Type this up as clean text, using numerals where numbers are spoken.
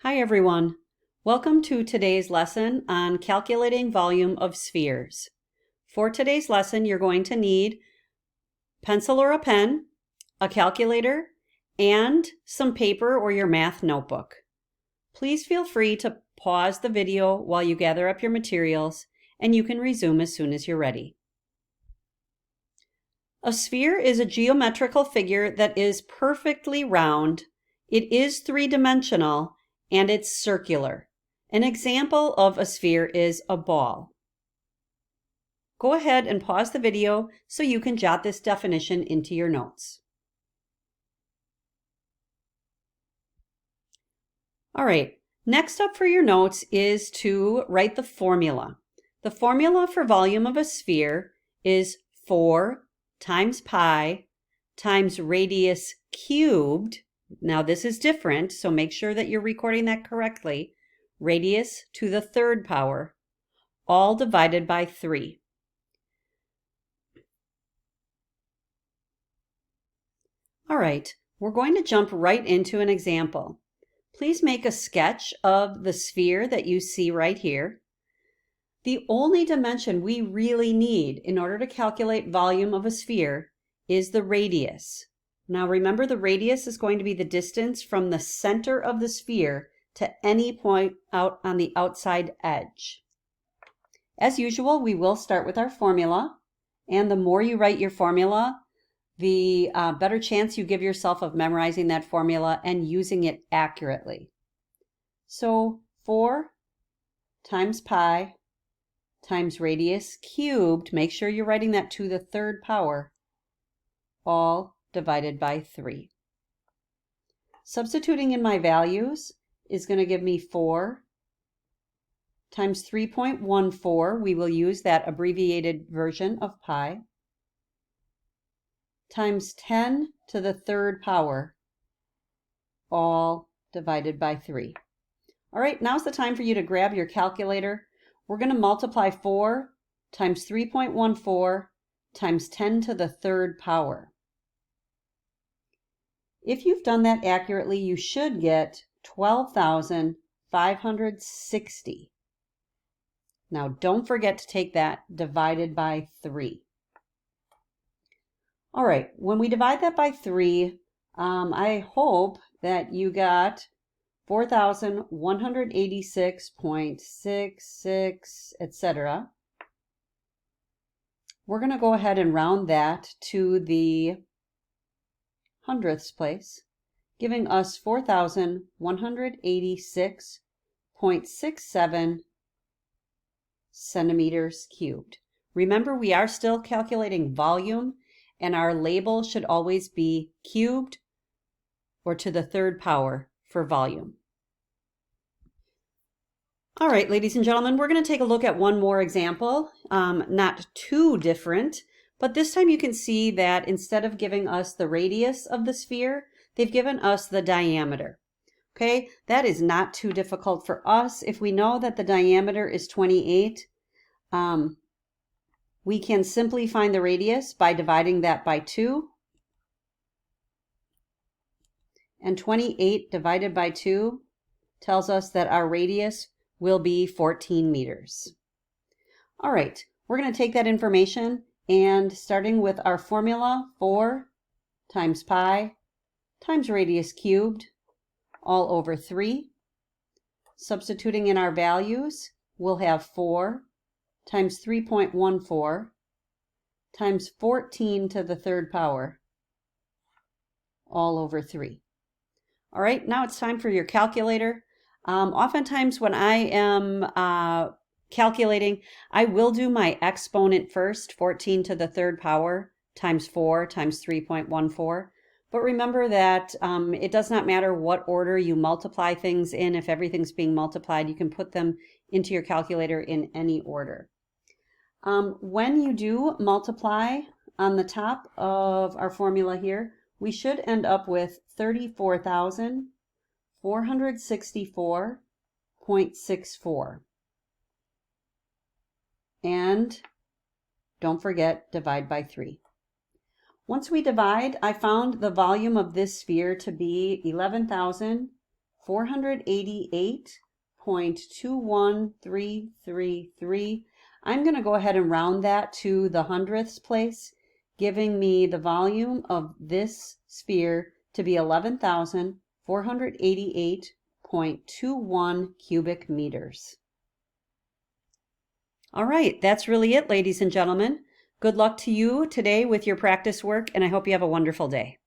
Hi everyone. Welcome to today's lesson on calculating volume of spheres. For today's lesson, you're going to need pencil or a pen, a calculator, and some paper or your math notebook. Please feel free to pause the video while you gather up your materials, and you can resume as soon as you're ready. A sphere is a geometrical figure that is perfectly round. It is three-dimensional, and it's circular. An example of a sphere is a ball. Go ahead and pause the video so you can jot this definition into your notes. All right, next up for your notes is to write the formula. The formula for volume of a sphere is 4 times pi times radius cubed. Now this is different, so make sure that you're recording that correctly. Radius to the third power, all divided by 3. All right, we're going to jump right into an example. Please make a sketch of the sphere that you see right here. The only dimension we really need in order to calculate volume of a sphere is the radius. Now remember, the radius is going to be the distance from the center of the sphere to any point out on the outside edge. As usual, we will start with our formula, and the more you write your formula, the better chance you give yourself of memorizing that formula and using it accurately. So 4 times pi times radius cubed, make sure you're writing that to the third power, all divided by 3. Substituting in my values is going to give me 4 times 3.14. We will use that abbreviated version of pi, times 10 to the third power, all divided by 3. All right, now's the time for you to grab your calculator. We're going to multiply 4 times 3.14 times 10 to the third power. If you've done that accurately, you should get 12,560. Now don't forget to take that divided by 3. All right, when we divide that by 3, I hope that you got 4,186.66, etc. We're going to go ahead and round that to the hundredths place, giving us 4,186.67 centimeters cubed. Remember, we are still calculating volume, and our label should always be cubed or to the third power for volume. All right, ladies and gentlemen, we're going to take a look at one more example, not too different, but this time you can see that instead of giving us the radius of the sphere, they've given us the diameter. Okay, that is not too difficult for us. If we know that the diameter is 28, we can simply find the radius by dividing that by 2. And 28 divided by 2 tells us that our radius will be 14 meters. All right, we're going to take that information and starting with our formula, 4 times pi times radius cubed, all over 3. Substituting in our values, we'll have 4 times 3.14 times 14 to the third power, all over 3. All right, now it's time for your calculator. Oftentimes when I am calculating, I will do my exponent first, 14 to the third power times 4 times 3.14. But remember that it does not matter what order you multiply things in. If everything's being multiplied, you can put them into your calculator in any order. When you do multiply on the top of our formula here, we should end up with 34,464.64. And don't forget, divide by 3. Once we divide, I found the volume of this sphere to be 11,000 488.21333. I'm going to go ahead and round that to the hundredths place, giving me the volume of this sphere to be 11,488.21 cubic meters. All right, that's really it, ladies and gentlemen. Good luck to you today with your practice work, and I hope you have a wonderful day.